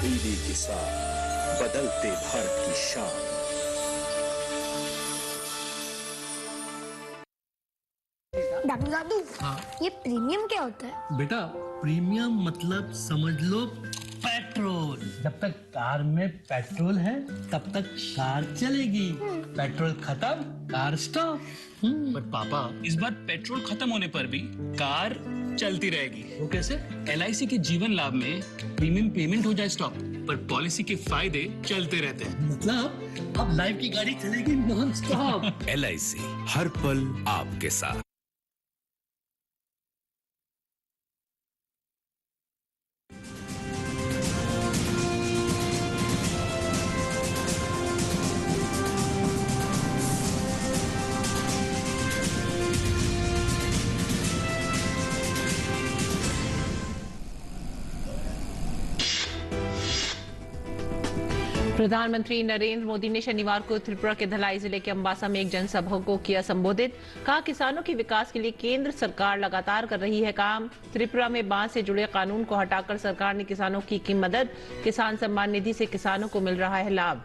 ED के साथ बदलते भारत की शान। दादू दादू, हाँ ये प्रीमियम क्या होता है? बेटा, प्रीमियम मतलब समझ लो पेट्रोल। जब तक कार में पेट्रोल है तब तक कार चलेगी, पेट्रोल खत्म कार स्टॉप। पर पापा, इस बार पेट्रोल खत्म होने पर भी कार चलती रहेगी। वो कैसे? LIC के जीवन लाभ में प्रीमियम पेमेंट हो जाए स्टॉप, पर पॉलिसी के फायदे चलते रहते हैं। मतलब अब लाइफ की गाड़ी चलेगी नॉन स्टॉप। LIC हर पल आपके साथ। प्रधानमंत्री नरेंद्र मोदी ने शनिवार को त्रिपुरा के धलाई जिले के अंबासा में एक जनसभा को किया संबोधित। कहा, किसानों के विकास के लिए केंद्र सरकार लगातार कर रही है काम। त्रिपुरा में बांस से जुड़े कानून को हटाकर सरकार ने किसानों की मदद। किसान सम्मान निधि से किसानों को मिल रहा है लाभ।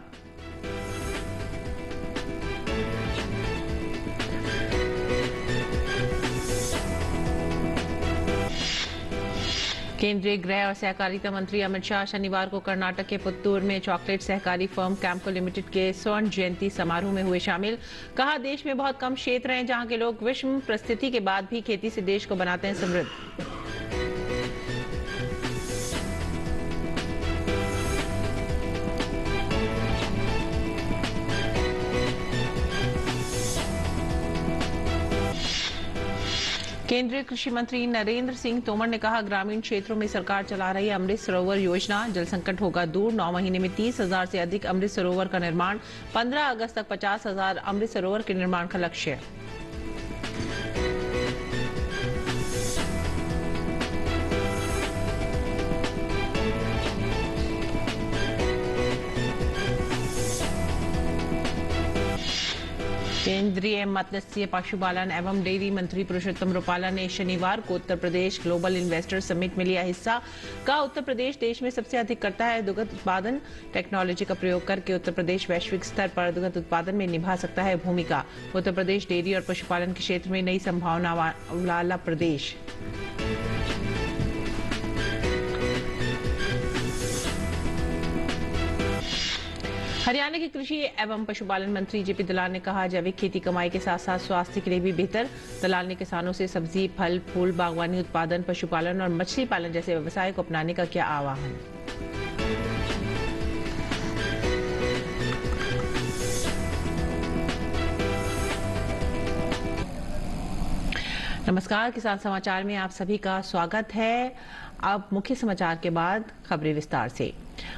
केंद्रीय गृह और सहकारिता मंत्री अमित शाह शनिवार को कर्नाटक के पुत्तूर में चॉकलेट सहकारी फर्म कैम्को लिमिटेड के स्वर्ण जयंती समारोह में हुए शामिल। कहा, देश में बहुत कम क्षेत्र हैं जहां के लोग विषम परिस्थिति के बाद भी खेती से देश को बनाते हैं समृद्ध। केंद्रीय कृषि मंत्री नरेंद्र सिंह तोमर ने कहा, ग्रामीण क्षेत्रों में सरकार चला रही अमृत सरोवर योजना, जल संकट होगा दूर। 9 महीने में 30,000 से अधिक अमृत सरोवर का निर्माण। 15 अगस्त तक 50,000 अमृत सरोवर के निर्माण का लक्ष्य। केंद्रीय मत्स्य पशुपालन एवं डेयरी मंत्री पुरुषोत्तम रुपाला ने शनिवार को Uttar Pradesh global investor summit में लिया हिस्सा। कहा, उत्तर प्रदेश देश में सबसे अधिक करता है दुग्ध उत्पादन। टेक्नोलॉजी का प्रयोग करके उत्तर प्रदेश वैश्विक स्तर पर दुग्ध उत्पादन में निभा सकता है भूमिका। उत्तर प्रदेश डेयरी और पशुपालन के क्षेत्र में नई संभावना वाला प्रदेश। हरियाणा के कृषि एवं पशुपालन मंत्री जेपी दलाल ने कहा, जैविक खेती कमाई के साथ साथ स्वास्थ्य के लिए भी बेहतर। दलाल ने किसानों से सब्जी, फल, फूल, बागवानी उत्पादन, पशुपालन और मछली पालन जैसे व्यवसाय को अपनाने का किया आह्वान। नमस्कार, किसान समाचार में आप सभी का स्वागत है। अब मुख्य समाचार के बाद खबरें विस्तार से।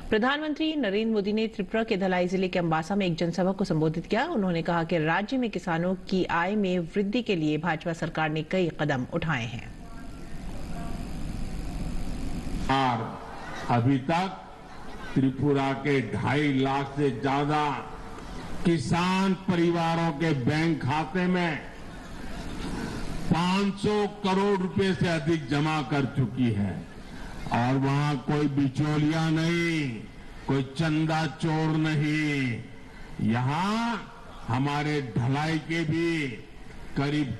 प्रधानमंत्री नरेंद्र मोदी ने त्रिपुरा के धलाई जिले के अंबासा में एक जनसभा को संबोधित किया। उन्होंने कहा कि राज्य में किसानों की आय में वृद्धि के लिए भाजपा सरकार ने कई कदम उठाए हैं। अभी तक त्रिपुरा के 2.5 लाख से ज्यादा किसान परिवारों के बैंक खाते में 500 करोड़ रुपए से अधिक जमा कर चुकी है। और वहां कोई बिचौलिया नहीं, कोई चंदा चोर नहीं। यहां हमारे ढलाई के भी करीब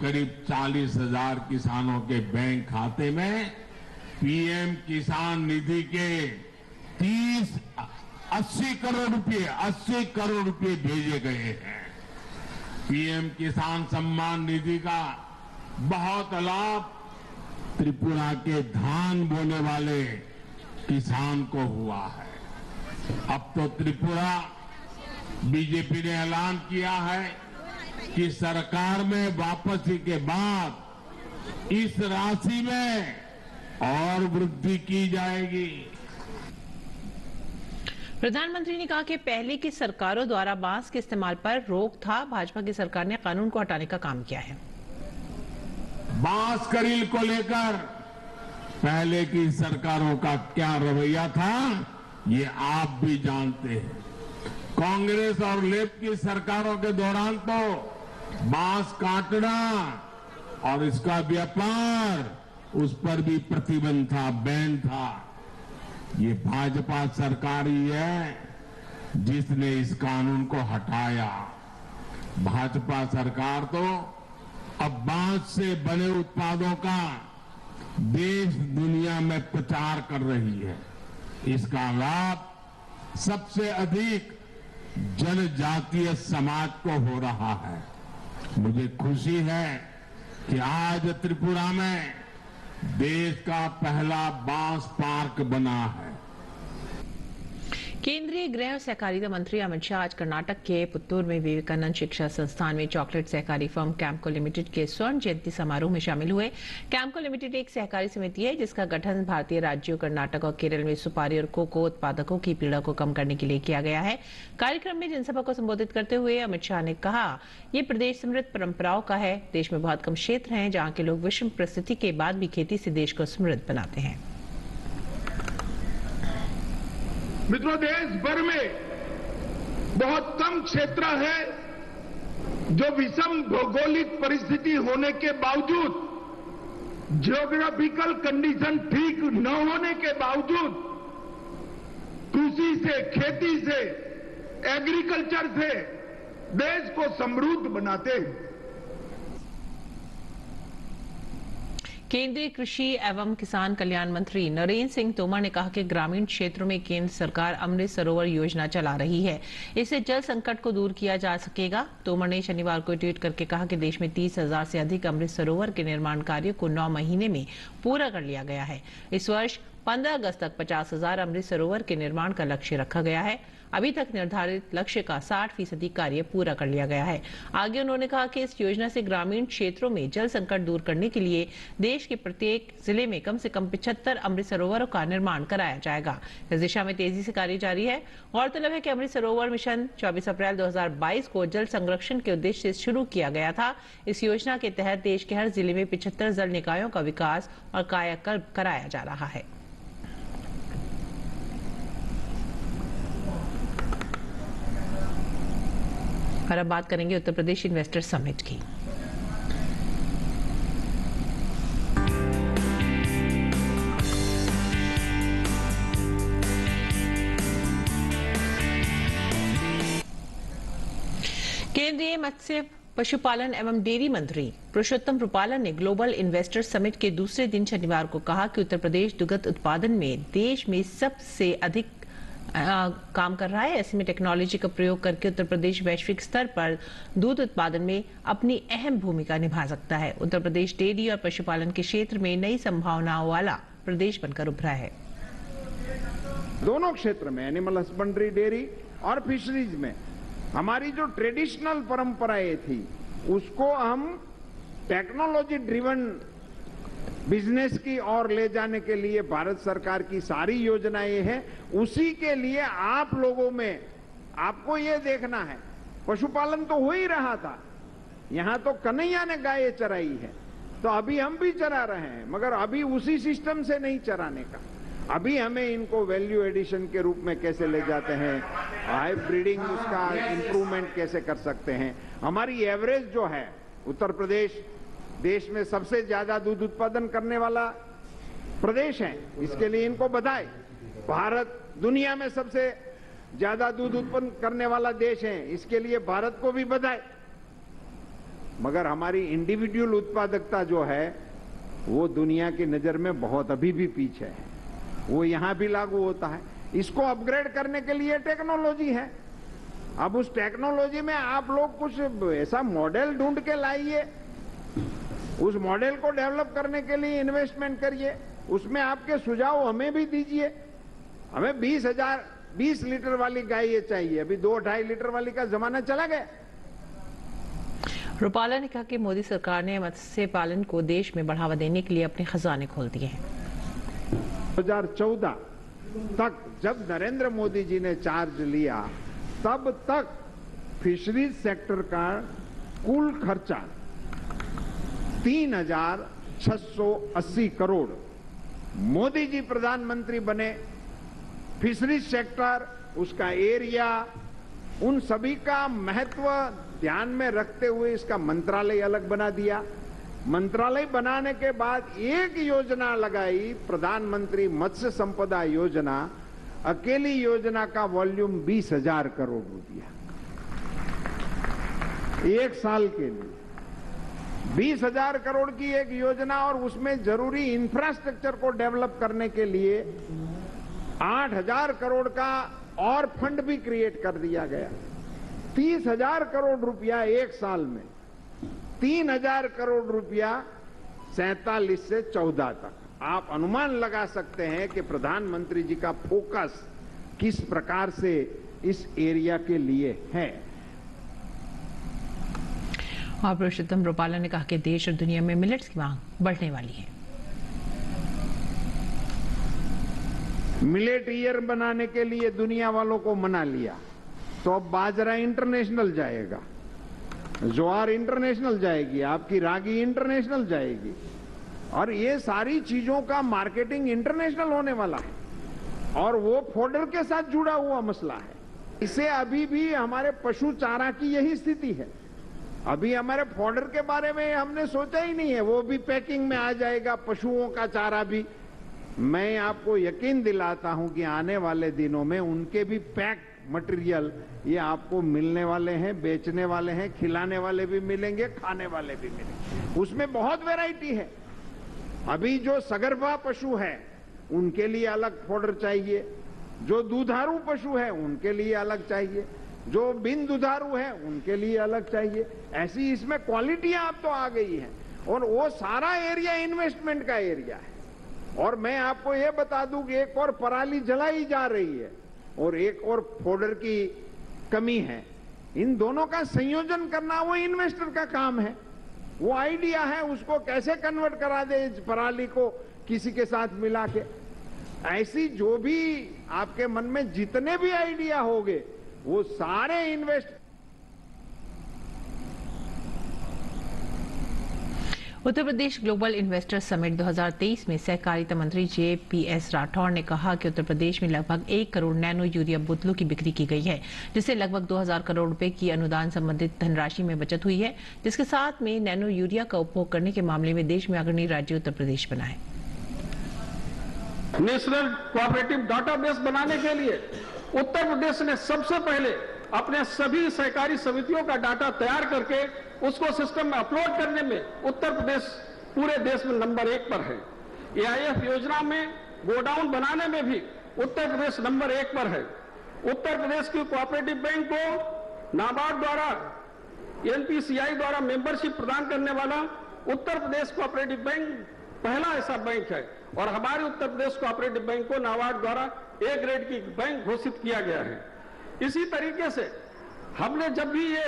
40,000 किसानों के बैंक खाते में पीएम किसान निधि के 80 करोड़ रुपए भेजे गए हैं। पीएम किसान सम्मान निधि का बहुत लाभ त्रिपुरा के धान बोने वाले किसान को हुआ है। अब तो त्रिपुरा बीजेपी ने ऐलान किया है कि सरकार में वापसी के बाद इस राशि में और वृद्धि की जाएगी। प्रधानमंत्री ने कहा कि पहले की सरकारों द्वारा बांस के इस्तेमाल पर रोक था। भाजपा की सरकार ने कानून को हटाने का काम किया है। बांस करील को लेकर पहले की सरकारों का क्या रवैया था, ये आप भी जानते हैं। कांग्रेस और लेफ्ट की सरकारों के दौरान तो बांस काटना और इसका व्यापार, उस पर भी प्रतिबंध था, बैन था। ये भाजपा सरकार ही है जिसने इस कानून को हटाया। भाजपा सरकार तो अब बांस से बने उत्पादों का देश दुनिया में प्रचार कर रही है। इसका लाभ सबसे अधिक जनजातीय समाज को हो रहा है। मुझे खुशी है कि आज त्रिपुरा में देश का पहला बांस पार्क बना है। केंद्रीय गृह और सहकारिता मंत्री अमित शाह आज कर्नाटक के पुत्तूर में विवेकानंद शिक्षा संस्थान में चॉकलेट सहकारी फर्म कैम्को लिमिटेड के स्वर्ण जयंती समारोह में शामिल हुए। कैम्को लिमिटेड एक सहकारी समिति है जिसका गठन भारतीय राज्यों कर्नाटक और केरल में सुपारी और कोको उत्पादकों की पीड़ा को कम करने के लिए किया गया है। कार्यक्रम में जनसभा को संबोधित करते हुए अमित शाह ने कहा, ये प्रदेश समृद्ध परंपराओं का है। देश में बहुत कम क्षेत्र हैं जहाँ के लोग विषम परिस्थिति के बाद भी खेती से देश को समृद्ध बनाते हैं। मित्रों, देश भर में बहुत कम क्षेत्र है जो विषम भौगोलिक परिस्थिति होने के बावजूद, जियोग्राफिकल कंडीशन ठीक न होने के बावजूद कृषि से, खेती से, एग्रीकल्चर से देश को समृद्ध बनाते हैं। केंद्रीय कृषि एवं किसान कल्याण मंत्री नरेंद्र सिंह तोमर ने कहा कि ग्रामीण क्षेत्रों में केंद्र सरकार अमृत सरोवर योजना चला रही है। इससे जल संकट को दूर किया जा सकेगा। तोमर ने शनिवार को ट्वीट करके कहा कि देश में 30,000 से अधिक अमृत सरोवर के निर्माण कार्यों को 9 महीने में पूरा कर लिया गया है। इस वर्ष 15 अगस्त तक 50,000 अमृत सरोवर के निर्माण का लक्ष्य रखा गया है। अभी तक निर्धारित लक्ष्य का 60% कार्य पूरा कर लिया गया है। आगे उन्होंने कहा कि इस योजना से ग्रामीण क्षेत्रों में जल संकट दूर करने के लिए देश के प्रत्येक जिले में कम से कम 75 अमृत सरोवरों का निर्माण कराया जाएगा। इस दिशा में तेजी से कार्य जारी है। गौरतलब है कि अमृत सरोवर मिशन 24 अप्रैल 2022 को जल संरक्षण के उद्देश्य से शुरू किया गया था। इस योजना के तहत देश के हर जिले में 75 जल निकायों का विकास और कायाकल्प कराया जा रहा है। और अब बात करेंगे उत्तर प्रदेश इन्वेस्टर समिट की। केंद्रीय मत्स्य पशुपालन एवं डेयरी मंत्री पुरुषोत्तम रूपाला ने ग्लोबल इन्वेस्टर समिट के दूसरे दिन शनिवार को कहा कि उत्तर प्रदेश दुग्ध उत्पादन में देश में सबसे अधिक काम कर रहा है। ऐसे में टेक्नोलॉजी का प्रयोग करके उत्तर प्रदेश वैश्विक स्तर पर दूध उत्पादन में अपनी अहम भूमिका निभा सकता है। उत्तर प्रदेश डेयरी और पशुपालन के क्षेत्र में नई संभावनाओं वाला प्रदेश बनकर उभरा है। दोनों क्षेत्र में, एनिमल हस्बेंड्री, डेयरी और फिशरीज में हमारी जो ट्रेडिशनल परंपराएं थी उसको हम टेक्नोलॉजी ड्रिवन बिजनेस की ओर ले जाने के लिए भारत सरकार की सारी योजनाएं हैं। उसी के लिए आप लोगों में, आपको ये देखना है, पशुपालन तो हो ही रहा था। यहां तो कन्हैया ने गाय चराई है, तो अभी हम भी चरा रहे हैं, मगर अभी उसी सिस्टम से नहीं चराने का। अभी हमें इनको वैल्यू एडिशन के रूप में कैसे ले जाते हैं, हाई ब्रीडिंग, उसका इंप्रूवमेंट कैसे कर सकते हैं। हमारी एवरेज जो है, उत्तर प्रदेश देश में सबसे ज्यादा दूध उत्पादन करने वाला प्रदेश है, इसके लिए इनको बधाई। भारत दुनिया में सबसे ज्यादा दूध उत्पन्न करने वाला देश है, इसके लिए भारत को भी बधाई। मगर हमारी इंडिविजुअल उत्पादकता जो है वो दुनिया की नजर में बहुत अभी भी पीछे है। वो यहां भी लागू होता है। इसको अपग्रेड करने के लिए टेक्नोलॉजी है। अब उस टेक्नोलॉजी में आप लोग कुछ ऐसा मॉडल ढूंढ के लाइए, उस मॉडल को डेवलप करने के लिए इन्वेस्टमेंट करिए, उसमें आपके सुझाव हमें भी दीजिए। हमें 20 लीटर वाली गाय ये चाहिए, अभी 2-2.5 लीटर वाली का जमाना चला गया। रूपाला ने कहा कि मोदी सरकार ने मत्स्य पालन को देश में बढ़ावा देने के लिए अपने खजाने खोल दिए हैं। 2014 तक जब नरेंद्र मोदी जी ने चार्ज लिया, तब तक फिशरीज सेक्टर का कुल खर्चा 3,680 करोड़। मोदी जी प्रधानमंत्री बने, फिशरीज सेक्टर, उसका एरिया, उन सभी का महत्व ध्यान में रखते हुए इसका मंत्रालय अलग बना दिया। मंत्रालय बनाने के बाद एक योजना लगाई, प्रधानमंत्री मत्स्य संपदा योजना। अकेली योजना का वॉल्यूम 20,000 करोड़ रुपया, एक साल के लिए 20,000 करोड़ की एक योजना, और उसमें जरूरी इंफ्रास्ट्रक्चर को डेवलप करने के लिए 8,000 करोड़ का और फंड भी क्रिएट कर दिया गया। 30,000 करोड़ रुपया एक साल में, 3,000 करोड़ रुपया 47 से 14 तक। आप अनुमान लगा सकते हैं कि प्रधानमंत्री जी का फोकस किस प्रकार से इस एरिया के लिए है। और पुरुषोत्तम रुपाला ने कहा कि देश और दुनिया में मिलेट्स की मांग बढ़ने वाली है। मिलेट ईयर बनाने के लिए दुनिया वालों को मना लिया, तो अब बाजरा इंटरनेशनल जाएगा, ज्वार इंटरनेशनल जाएगी, आपकी रागी इंटरनेशनल जाएगी, और ये सारी चीजों का मार्केटिंग इंटरनेशनल होने वाला है, और वो फोडर के साथ जुड़ा हुआ मसला है। इसे अभी भी हमारे पशु चारा की यही स्थिति है। अभी हमारे फोडर के बारे में हमने सोचा ही नहीं है, वो भी पैकिंग में आ जाएगा, पशुओं का चारा भी। मैं आपको यकीन दिलाता हूं कि आने वाले दिनों में उनके भी पैक मटेरियल ये आपको मिलने वाले हैं, बेचने वाले हैं, खिलाने वाले भी मिलेंगे, खाने वाले भी मिलेंगे। उसमें बहुत वैरायटी है। अभी जो सगर्भा पशु है उनके लिए अलग फोडर चाहिए, जो दुधारू पशु है उनके लिए अलग चाहिए, जो बिन दुधारू है उनके लिए अलग चाहिए। ऐसी इसमें क्वालिटियां अब तो आ गई हैं, और वो सारा एरिया इन्वेस्टमेंट का एरिया है। और मैं आपको ये बता दूं कि एक और पराली जलाई जा रही है और एक और फोडर की कमी है। इन दोनों का संयोजन करना वो इन्वेस्टर का काम है। वो आइडिया है, उसको कैसे कन्वर्ट करा दे पराली को किसी के साथ मिला के। ऐसी जो भी आपके मन में जितने भी आइडिया होंगे वो सारे invest. Uttar Pradesh global investor summit 2023 में सहकारिता मंत्री JPS राठौड़ ने कहा कि उत्तर प्रदेश में लगभग 1 करोड़ नैनो यूरिया बोतलों की बिक्री की गई है, जिससे लगभग 2,000 करोड़ रुपए की अनुदान संबंधित धनराशि में बचत हुई है, जिसके साथ में नैनो यूरिया का उपभोग करने के मामले में देश में अग्रणी राज्य उत्तर प्रदेश बना है। नेशनल कोऑपरेटिव डाटाबेस बनाने के लिए उत्तर प्रदेश ने सबसे पहले अपने सभी सहकारी समितियों का डाटा तैयार करके उसको सिस्टम में अपलोड करने में उत्तर प्रदेश पूरे देश में नंबर 1 पर है। AIF योजना में गोडाउन बनाने में भी उत्तर प्रदेश नंबर 1 पर है। उत्तर प्रदेश की कोऑपरेटिव बैंक को नाबार्ड द्वारा NPCI द्वारा मेंबरशिप प्रदान करने वाला उत्तर प्रदेश कोऑपरेटिव बैंक पहला ऐसा बैंक है, और हमारे उत्तर प्रदेश कोऑपरेटिव बैंक को नाबार्ड द्वारा A ग्रेड की बैंक घोषित किया गया है। इसी तरीके से हमने जब भी ये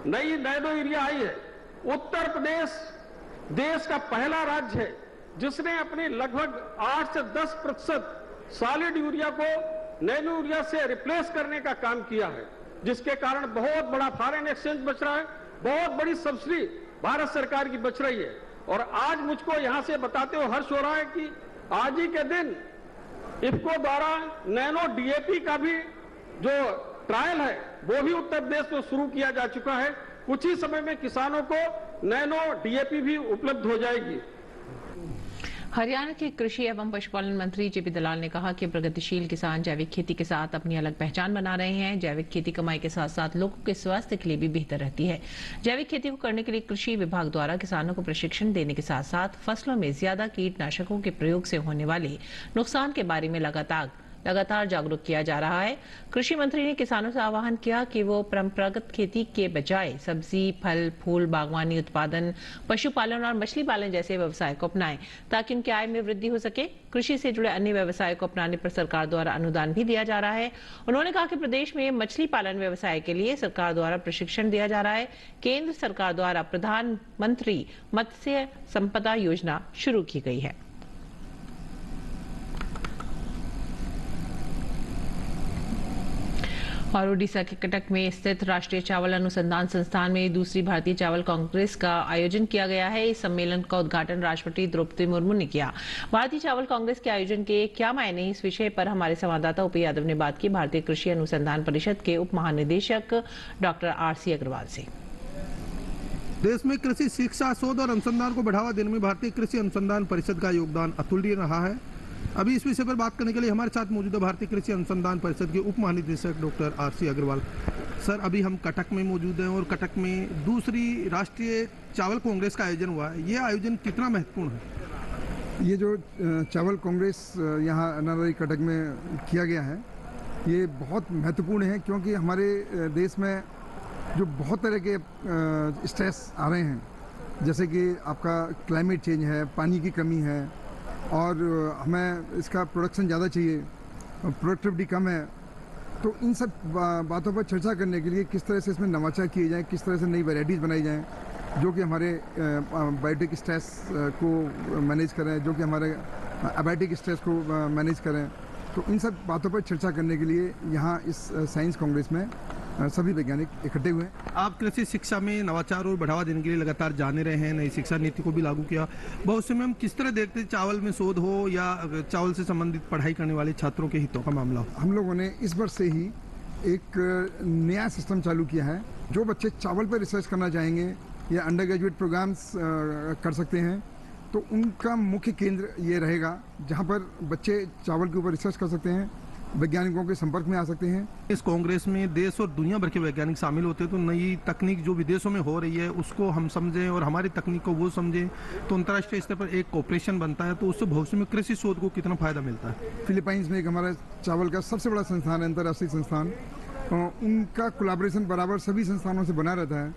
नई नैनो यूरिया आई है, उत्तर प्रदेश देश का पहला राज्य है जिसने अपनी लगभग 8 से 10% सॉलिड यूरिया को नैनो यूरिया से रिप्लेस करने का काम किया है, जिसके कारण बहुत बड़ा फॉरेन एक्सचेंज बच रहा है, बहुत बड़ी सब्सिडी भारत सरकार की बच रही है। और आज मुझको यहां से बताते हुए हर्ष हो रहा है कि आज ही के दिन इफको द्वारा नैनो DAP का भी जो ट्रायल है वो भी उत्तर प्रदेश में शुरू किया जा चुका है। कुछ ही समय में किसानों को नैनो DAP भी उपलब्ध हो जाएगी। हरियाणा के कृषि एवं पशुपालन मंत्री JP दलाल ने कहा कि प्रगतिशील किसान जैविक खेती के साथ अपनी अलग पहचान बना रहे हैं। जैविक खेती कमाई के साथ साथ लोगों के स्वास्थ्य के लिए भी बेहतर रहती है। जैविक खेती को करने के लिए कृषि विभाग द्वारा किसानों को प्रशिक्षण देने के साथ साथ फसलों में ज्यादा कीटनाशकों के प्रयोग से होने वाले नुकसान के बारे में लगातार जागरूक किया जा रहा है। कृषि मंत्री ने किसानों से आह्वान किया कि वो परंपरागत खेती के बजाय सब्जी, फल, फूल, बागवानी उत्पादन, पशुपालन और मछली पालन जैसे व्यवसाय को अपनाएं ताकि उनकी आय में वृद्धि हो सके। कृषि से जुड़े अन्य व्यवसाय को अपनाने पर सरकार द्वारा अनुदान भी दिया जा रहा है। उन्होंने कहा कि प्रदेश में मछली पालन व्यवसाय के लिए सरकार द्वारा प्रशिक्षण दिया जा रहा है। केंद्र सरकार द्वारा प्रधानमंत्री मत्स्य संपदा योजना शुरू की गई है। और उड़ीसा के कटक में स्थित राष्ट्रीय चावल अनुसंधान संस्थान में दूसरी भारतीय चावल कांग्रेस का आयोजन किया गया है। इस सम्मेलन का उद्घाटन राष्ट्रपति द्रौपदी मुर्मू ने किया। भारतीय चावल कांग्रेस के आयोजन के क्या मायने, इस विषय पर हमारे संवाददाता OP यादव ने बात की भारतीय कृषि अनुसंधान परिषद के उप महानिदेशक डॉक्टर RC अग्रवाल से। देश में कृषि शिक्षा, शोध और अनुसंधान को बढ़ावा देने में भारतीय कृषि अनुसंधान परिषद का योगदान अतुलनीय रहा है। अभी इस विषय पर बात करने के लिए हमारे साथ मौजूद है भारतीय कृषि अनुसंधान परिषद के उप महानिदेशक डॉक्टर आरसी अग्रवाल। सर, अभी हम कटक में मौजूद हैं और कटक में दूसरी राष्ट्रीय चावल कांग्रेस का आयोजन हुआ है। ये आयोजन कितना महत्वपूर्ण है? ये जो चावल कांग्रेस यहाँ नरवारी कटक में किया गया है, ये बहुत महत्वपूर्ण है क्योंकि हमारे देश में जो बहुत तरह के स्ट्रेस आ रहे हैं, जैसे कि आपका क्लाइमेट चेंज है, पानी की कमी है और हमें इसका प्रोडक्शन ज़्यादा चाहिए, प्रोडक्टिविटी कम है। तो इन सब बातों पर चर्चा करने के लिए किस तरह से इसमें नवाचार किए जाएँ, किस तरह से नई वैराइटीज़ बनाई जाएँ जो कि हमारे बायोटिक स्ट्रेस को मैनेज करें, जो कि हमारे एबायोटिक स्ट्रेस को मैनेज करें। तो इन सब बातों पर चर्चा करने के लिए यहाँ इस साइंस कांग्रेस में सभी वैज्ञानिक इकट्ठे हुए हैं। आप कृषि शिक्षा में नवाचार और बढ़ावा देने के लिए लगातार जाने रहे हैं, नई शिक्षा नीति को भी लागू किया। बहुत से में हम किस तरह देखते हैं, चावल में शोध हो या चावल से संबंधित पढ़ाई करने वाले छात्रों के हितों का मामला हो? हम लोगों ने इस वर्ष से ही एक नया सिस्टम चालू किया है। जो बच्चे चावल पर रिसर्च करना चाहेंगे या अंडर ग्रेजुएट प्रोग्राम्स कर सकते हैं, तो उनका मुख्य केंद्र ये रहेगा जहाँ पर बच्चे चावल के ऊपर रिसर्च कर सकते हैं, वैज्ञानिकों के संपर्क में आ सकते हैं। इस कांग्रेस में देश और दुनिया भर के वैज्ञानिक शामिल होते हैं, तो नई तकनीक जो विदेशों में हो रही है उसको हम समझें और हमारी तकनीक को वो समझें, तो अंतर्राष्ट्रीय स्तर पर एक कोऑपरेशन बनता है। तो उससे भविष्य में कृषि शोध को कितना फायदा मिलता है? फिलीपाइंस में एक हमारा चावल का सबसे बड़ा संस्थान है, अंतर्राष्ट्रीय संस्थान, उनका कोलैबोरेशन बराबर सभी संस्थानों से बना रहता है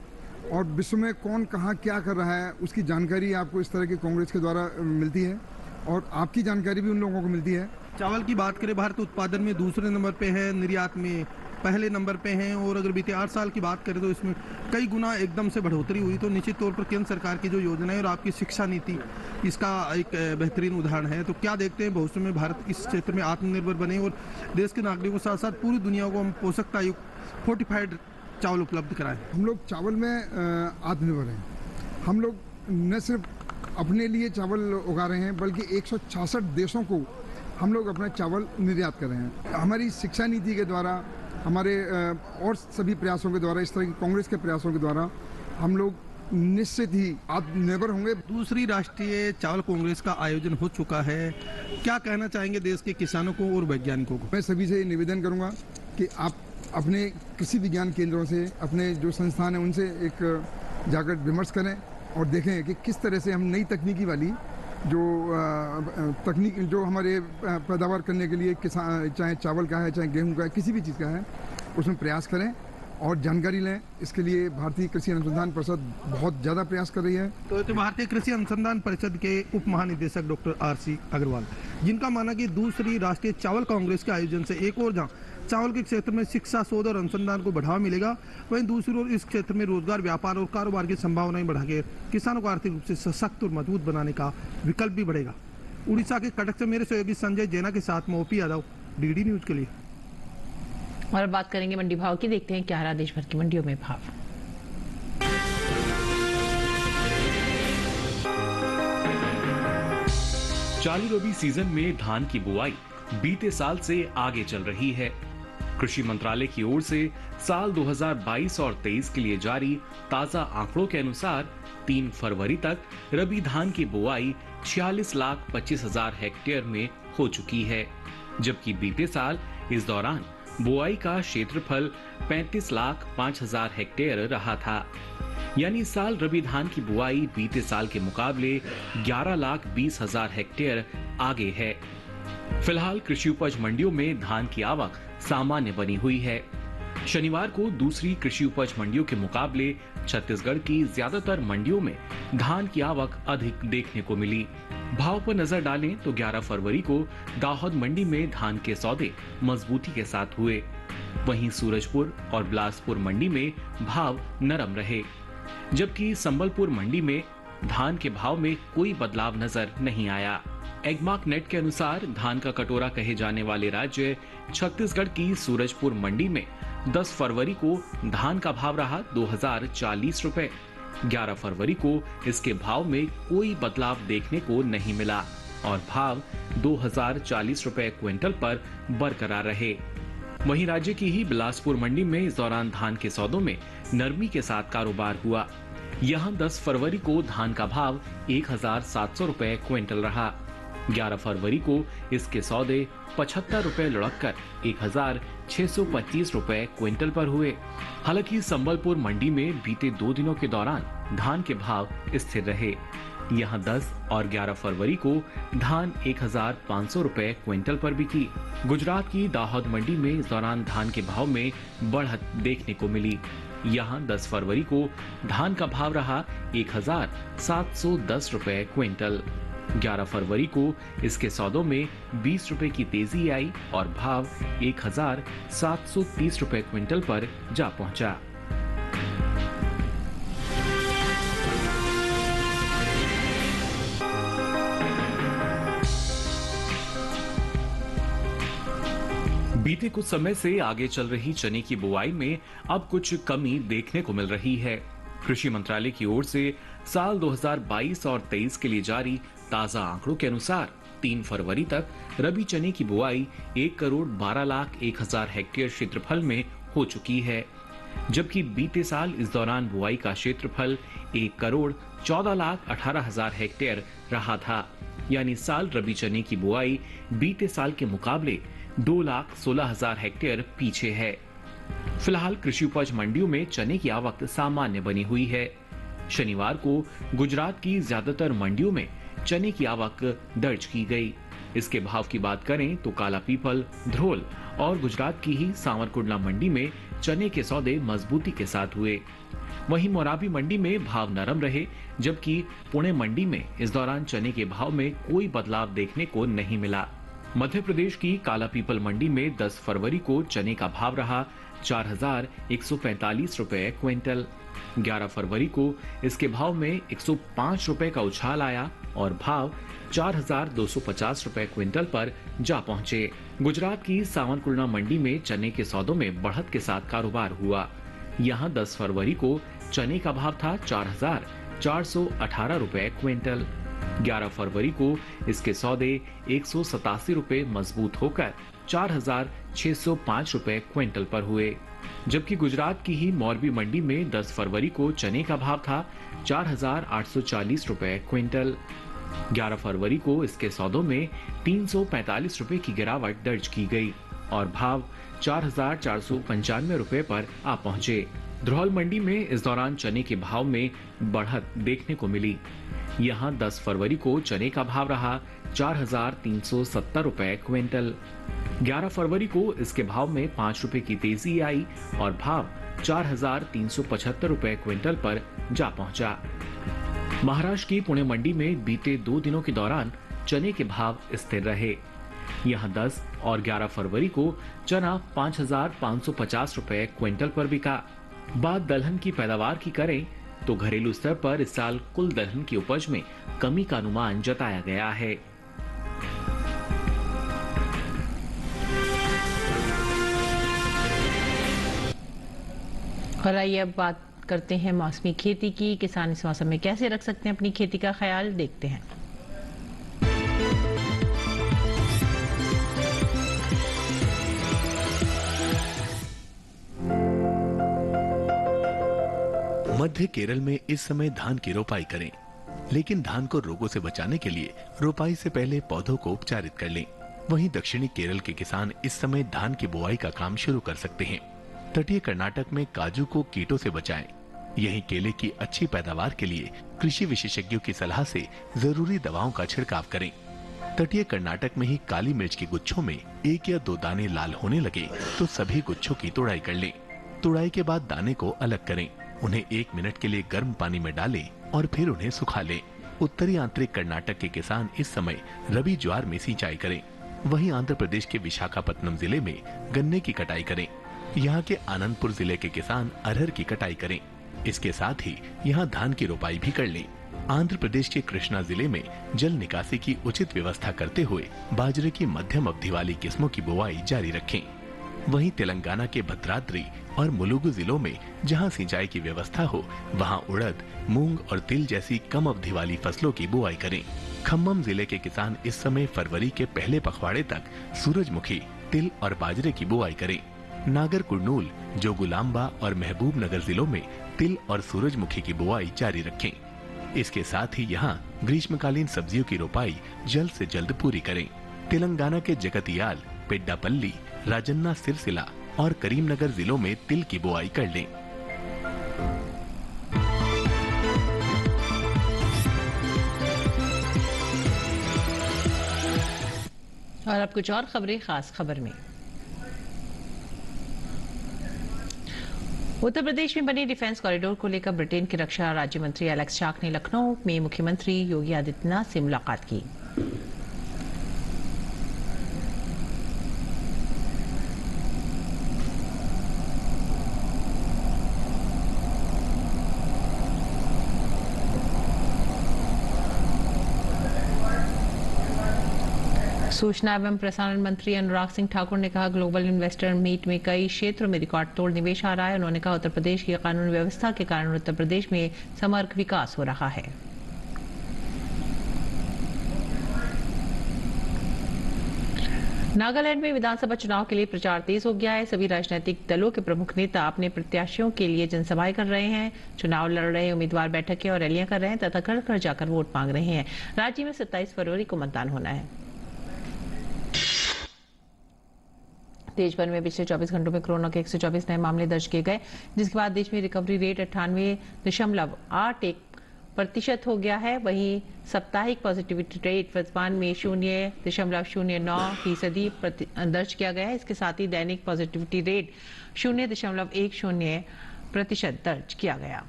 और विश्व में कौन कहाँ क्या कर रहा है उसकी जानकारी आपको इस तरह के कांग्रेस के द्वारा मिलती है और आपकी जानकारी भी उन लोगों को मिलती है। चावल की बात करें, भारत उत्पादन में दूसरे नंबर पे है, निर्यात में पहले नंबर पे हैं और अगर बीते 8 साल की बात करें तो इसमें कई गुना एकदम से बढ़ोतरी हुई। तो निश्चित तौर पर केंद्र सरकार की जो योजना है और आपकी शिक्षा नीति इसका एक बेहतरीन उदाहरण है। तो क्या देखते हैं भविष्य में भारत इस क्षेत्र में आत्मनिर्भर बने और देश के नागरिकों के साथ साथ पूरी दुनिया को हम पोषकता युक्त फोर्टिफाइड चावल उपलब्ध कराएं? हम लोग चावल में आत्मनिर्भर हैं। हम लोग न सिर्फ अपने लिए चावल उगा रहे हैं बल्कि 166 देशों को हम लोग अपना चावल निर्यात कर रहे हैं। हमारी शिक्षा नीति के द्वारा, हमारे और सभी प्रयासों के द्वारा, इस तरह की कांग्रेस के प्रयासों के द्वारा हम लोग निश्चित ही आत्मनिर्भर होंगे। दूसरी राष्ट्रीय चावल कांग्रेस का आयोजन हो चुका है, क्या कहना चाहेंगे देश के किसानों को और वैज्ञानिकों को? मैं सभी से निवेदन करूंगा कि आप अपने कृषि विज्ञान केंद्रों से, अपने जो संस्थान है उनसे एक जाकर विमर्श करें और देखें कि किस तरह से हम नई तकनीकी वाली जो तकनीक जो हमारे पैदावार करने के लिए किसान, चाहे चावल का है, चाहे गेहूं का है, किसी भी चीज़ का है, उसमें प्रयास करें और जानकारी लें। इसके लिए भारतीय कृषि अनुसंधान परिषद बहुत ज़्यादा प्रयास कर रही है। तो भारतीय कृषि अनुसंधान परिषद के उप महानिदेशक डॉक्टर आरसी अग्रवाल, जिनका माना कि दूसरी राष्ट्रीय चावल कांग्रेस के आयोजन से एक और जहां चावल के क्षेत्र में शिक्षा, शोध और अनुसंधान को बढ़ावा मिलेगा, वहीं दूसरी ओर इस क्षेत्र में रोजगार, व्यापार और कारोबार की संभावनाएं बढ़ाकर किसानों को आर्थिक रूप से सशक्त और मजबूत बनाने का विकल्प भी बढ़ेगा। उड़ीसा के कटक से मेरे सहयोगी संजय जैना के साथ मोपी यादव, डीडी न्यूज के लिए। और अब बात करेंगे मंडी भाव की। देखते हैं क्या रहा देश भर की मंडियों में भाव। चालू रबी सीजन में धान की बुआई बीते साल से आगे चल रही है। कृषि मंत्रालय की ओर से साल 2022 और 23 के लिए जारी ताजा आंकड़ों के अनुसार 3 फरवरी तक रबी धान की बुआई 46,25,000 हेक्टेयर में हो चुकी है, जबकि बीते साल इस दौरान बुआई का क्षेत्रफल 35,05,000 हेक्टेयर रहा था। यानी इस साल रबी धान की बुआई बीते साल के मुकाबले 11,20,000 हेक्टेयर आगे है। फिलहाल कृषि उपज मंडियों में धान की आवक सामान्य बनी हुई है। शनिवार को दूसरी कृषि उपज मंडियों के मुकाबले छत्तीसगढ़ की ज्यादातर मंडियों में धान की आवक अधिक देखने को मिली। भाव पर नजर डालें तो 11 फरवरी को दाहोद मंडी में धान के सौदे मजबूती के साथ हुए, वहीं सूरजपुर और बिलासपुर मंडी में भाव नरम रहे, जबकि संबलपुर मंडी में धान के भाव में कोई बदलाव नजर नहीं आया। एगमार्क नेट के अनुसार धान का कटोरा कहे जाने वाले राज्य छत्तीसगढ़ की सूरजपुर मंडी में 10 फरवरी को धान का भाव रहा 2,040 रुपए। 11 फरवरी को इसके भाव में कोई बदलाव देखने को नहीं मिला और भाव 2,040 रुपए क्विंटल पर बरकरार रहे। वहीं राज्य की ही बिलासपुर मंडी में इस दौरान धान के सौदों में नरमी के साथ कारोबार हुआ। यहाँ 10 फरवरी को धान का भाव 1,700 रुपए क्विंटल रहा। 11 फरवरी को इसके सौदे 75 रुपए लुढ़ककर 1,625 रुपए क्विंटल पर हुए। हालांकि संबलपुर मंडी में बीते 2 दिनों के दौरान धान के भाव स्थिर रहे। यहाँ 10 और 11 फरवरी को धान 1,500 रुपए क्विंटल पर बिकी। गुजरात की दाहोद मंडी में इस दौरान धान के भाव में बढ़त देखने को मिली। यहाँ 10 फरवरी को धान का भाव रहा 1,710 रुपए क्विंटल। 11 फरवरी को इसके सौदों में 20 रुपए की तेजी आई और भाव 1,730 रुपए क्विंटल पर जा पहुंचा। बीते कुछ समय से आगे चल रही चने की बुआई में अब कुछ कमी देखने को मिल रही है। कृषि मंत्रालय की ओर से साल 2022 और 23 के लिए जारी ताजा आंकड़ों के अनुसार 3 फरवरी तक रबी चने की बुआई 1,12,01,000 हेक्टेयर क्षेत्रफल में हो चुकी है, जबकि बीते साल इस दौरान बुआई का क्षेत्रफल 1,14,18,000 हेक्टेयर रहा था। यानी साल रबी चने की बुआई बीते साल के मुकाबले 2,16,000 हेक्टेयर पीछे है। फिलहाल कृषि उपज मंडियों में चने की आवक सामान्य बनी हुई है। शनिवार को गुजरात की ज्यादातर मंडियों में चने की आवक दर्ज की गई। इसके भाव की बात करें तो काला पीपल, ध्रोल और गुजरात की ही सांवरकुंडला मंडी में चने के सौदे मजबूती के साथ हुए। वहीं मोराबी मंडी में भाव नरम रहे, जबकि पुणे मंडी में इस दौरान चने के भाव में कोई बदलाव देखने को नहीं मिला। मध्य प्रदेश की काला पीपल मंडी में 10 फरवरी को चने का भाव रहा 4,145 रुपए क्विंटल। 11 फरवरी को इसके भाव में 105 रुपए का उछाल आया और भाव 4,250 रुपए क्विंटल पर जा पहुंचे। गुजरात की सांवरकुंडला मंडी में चने के सौदों में बढ़त के साथ कारोबार हुआ। यहां 10 फरवरी को चने का भाव था 4,418 रुपए क्विंटल। 11 फरवरी को इसके सौदे 187 रुपए मजबूत होकर 4,605 रुपए क्विंटल पर हुए, जबकि गुजरात की ही मोरबी मंडी में 10 फरवरी को चने का भाव था 4,840 रुपए क्विंटल। 11 फरवरी को इसके सौदों में 345 रुपए की गिरावट दर्ज की गई और भाव 4,495 रुपए पर आ पहुंचे। ध्रोल मंडी में इस दौरान चने के भाव में बढ़त देखने को मिली। यहां 10 फरवरी को चने का भाव रहा 4,370 रुपए क्विंटल। 11 फरवरी को इसके भाव में 5 रुपए की तेजी आई और भाव 4,375 रुपए क्विंटल पर जा पहुंचा। महाराष्ट्र की पुणे मंडी में बीते 2 दिनों के दौरान चने के भाव स्थिर रहे। यहां 10 और 11 फरवरी को चना 5,550 रुपए क्विंटल पर बिका। बात दलहन की पैदावार की करें तो घरेलू स्तर पर इस साल कुल दलहन की उपज में कमी का अनुमान जताया गया है। और आइए अब बात करते हैं मौसमी खेती की। किसान इस मौसम में कैसे रख सकते हैं अपनी खेती का ख्याल, देखते हैं। मध्य केरल में इस समय धान की रोपाई करें, लेकिन धान को रोगों से बचाने के लिए रोपाई से पहले पौधों को उपचारित कर लें। वहीं दक्षिणी केरल के किसान इस समय धान की बुआई का काम शुरू कर सकते हैं। तटीय कर्नाटक में काजू को कीटों से बचाएं। यहीं केले की अच्छी पैदावार के लिए कृषि विशेषज्ञों की सलाह से जरूरी दवाओं का छिड़काव करें। तटीय कर्नाटक में ही काली मिर्च के गुच्छों में 1 या 2 दाने लाल होने लगे तो सभी गुच्छों की तुड़ाई कर लें। तुड़ाई के बाद दाने को अलग करें, उन्हें 1 मिनट के लिए गर्म पानी में डालें और फिर उन्हें सुखा लें। उत्तरी आंतरिक कर्नाटक के किसान इस समय रबी ज्वार में सिंचाई करें। वहीं आंध्र प्रदेश के विशाखापट्टनम जिले में गन्ने की कटाई करें। यहाँ के आनंदपुर जिले के किसान अरहर की कटाई करें। इसके साथ ही यहाँ धान की रोपाई भी कर लें। आंध्र प्रदेश के कृष्णा जिले में जल निकासी की उचित व्यवस्था करते हुए बाजरे की मध्यम अवधि वाली किस्मों की बुआई जारी रखें। वहीं तेलंगाना के भद्राद्री और मुलुगु जिलों में जहां सिंचाई की व्यवस्था हो, वहां उड़द, मूंग और तिल जैसी कम अवधि वाली फसलों की बुआई करें। खम्मम जिले के किसान इस समय फरवरी के पहले पखवाड़े तक सूरजमुखी, तिल और बाजरे की बुआई करें। नागर कुर्नूल, जोगुलांबा और महबूब नगर जिलों में तिल और सूरजमुखी की बुआई जारी रखें। इसके साथ ही यहाँ ग्रीष्मकालीन सब्जियों की रोपाई जल्द से जल्द पूरी करें। तेलंगाना के जगतियाल, पेड्डापल्ली, राजन्ना सिरसिला और करीमनगर जिलों में तिल की बुआई कर लें। और अब कुछ और खबरें खास खबर में। उत्तर प्रदेश में बने डिफेंस कॉरिडोर को लेकर ब्रिटेन के रक्षा राज्य मंत्री एलेक्स चाक ने लखनऊ में मुख्यमंत्री योगी आदित्यनाथ से मुलाकात की। सूचना एवं प्रसारण मंत्री अनुराग सिंह ठाकुर ने कहा, ग्लोबल इन्वेस्टर मीट में कई क्षेत्रों में रिकॉर्ड तोड़ निवेश आ रहा है। उन्होंने कहा, उत्तर प्रदेश की कानून व्यवस्था के कारण उत्तर प्रदेश में समग्र विकास हो रहा है। नागालैंड में विधानसभा चुनाव के लिए प्रचार तेज हो गया है। सभी राजनीतिक दलों के प्रमुख नेता अपने प्रत्याशियों के लिए जनसभाएं कर रहे हैं। चुनाव लड़ रहे उम्मीदवार बैठकें और रैलियां कर रहे हैं तथा घर घर जाकर वोट मांग रहे हैं। राज्य में 27 फरवरी को मतदान होना है। देश भर में पिछले 24 घंटों में कोरोना के 124 नए मामले दर्ज किए गए, जिसके बाद देश में रिकवरी रेट 98.81% हो गया है। वहीं साप्ताहिक पॉजिटिविटी रेट वर्तमान में 0.09% दर्ज किया गया है। इसके साथ ही दैनिक पॉजिटिविटी रेट 0.10% दर्ज किया गया।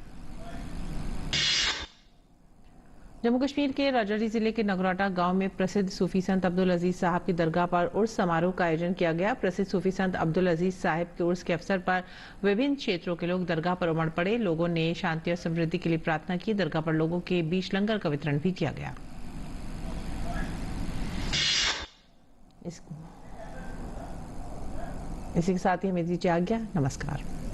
जम्मू कश्मीर के राजौरी जिले के नगरोटा गांव में प्रसिद्ध सूफी संत अब्दुल अजीज साहब की दरगाह पर उर्स समारोह का आयोजन किया गया। प्रसिद्ध सूफी संत अब्दुल अजीज साहब के उर्स के अवसर पर विभिन्न क्षेत्रों के लोग दरगाह पर उमड़ पड़े। लोगों ने शांति और समृद्धि के लिए प्रार्थना की। दरगाह पर लोगों के बीच लंगर का वितरण भी किया गया। इसी के साथ ही हमें दीजिए आज्ञा। नमस्कार।